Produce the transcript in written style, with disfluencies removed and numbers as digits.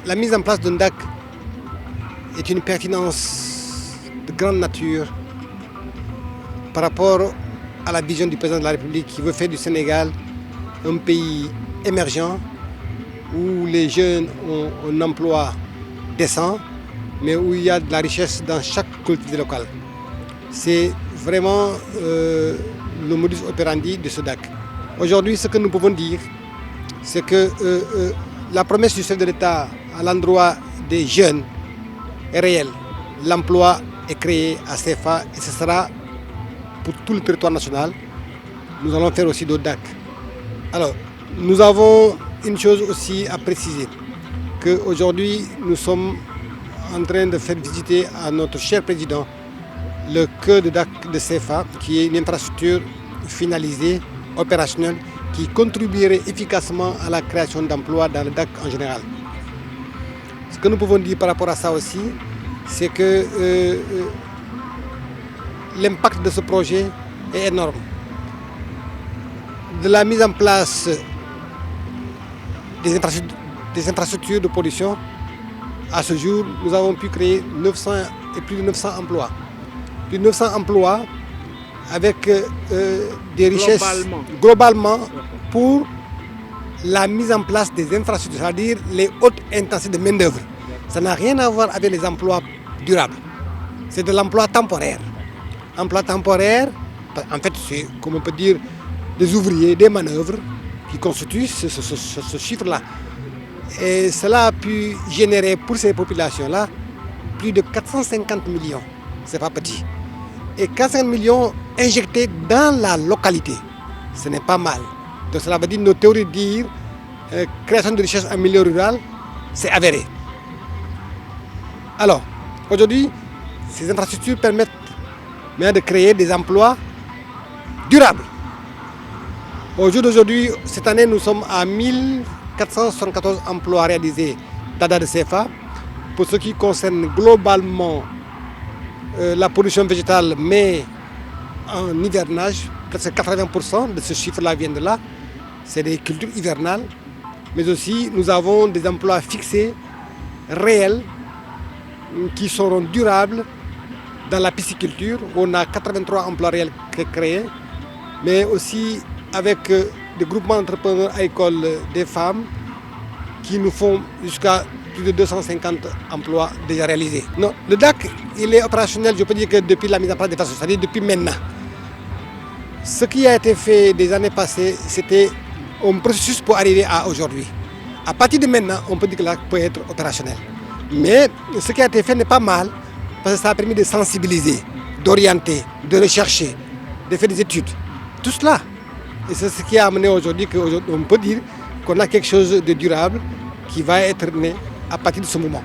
la mise en place d'un DAC est une pertinence de grande nature par rapport à la vision du président de la République qui veut faire du Sénégal un pays émergent où les jeunes ont un emploi décent, mais où il y a de la richesse dans chaque collectivité locale. C'est vraiment le modus operandi de ce DAC. Aujourd'hui, ce que nous pouvons dire, c'est que la promesse du chef de l'État à l'endroit des jeunes est réelle. L'emploi est créé à CFA et ce sera pour tout le territoire national. Nous allons faire aussi d'autres DAC. Alors, nous avons une chose aussi à préciser, qu'aujourd'hui, nous sommes en train de faire visiter à notre cher président le cœur de DAC de CFA, qui est une infrastructure finalisée, opérationnelle, qui contribuerait efficacement à la création d'emplois dans le DAC en général. Ce que nous pouvons dire par rapport à ça aussi, c'est que l'impact de ce projet est énorme. De la mise en place des infrastructures de pollution, à ce jour, nous avons pu créer plus de 900 emplois. Plus de 900 emplois avec des richesses globalement pour la mise en place des infrastructures, c'est-à-dire les hautes intensités de main-d'œuvre. Ça n'a rien à voir avec les emplois durables. C'est de l'emploi temporaire. Emploi temporaire, en fait, c'est, comme on peut dire, des ouvriers, des manœuvres qui constituent ce chiffre-là. Et cela a pu générer pour ces populations-là plus de 450 millions. Ce n'est pas petit. Et 450 millions injectés dans la localité, ce n'est pas mal. Donc cela veut dire nos théories de dire création de richesse en milieu rural, c'est avéré. Alors, aujourd'hui, ces infrastructures permettent de créer des emplois durables. Au jour d'aujourd'hui, cette année, nous sommes à 1474 emplois réalisés d'ADA de CFA. Pour ce qui concerne globalement la pollution végétale, mais en hivernage, presque 80% de ce chiffre-là vient de là. C'est des cultures hivernales. Mais aussi, nous avons des emplois fixés, réels, qui seront durables dans la pisciculture. On a 83 emplois réels créés, mais aussi avec des groupements d'entrepreneurs agricoles des femmes qui nous font jusqu'à plus de 250 emplois déjà réalisés. Non, le DAC, il est opérationnel, je peux dire que depuis la mise en place des infrastructures, c'est-à-dire depuis maintenant. Ce qui a été fait des années passées, c'était un processus pour arriver à aujourd'hui. À partir de maintenant, on peut dire que le DAC peut être opérationnel. Mais ce qui a été fait n'est pas mal, parce que ça a permis de sensibiliser, d'orienter, de rechercher, de faire des études. Tout cela. Et c'est ce qui a amené aujourd'hui qu'on peut dire qu'on a quelque chose de durable qui va être né à partir de ce moment.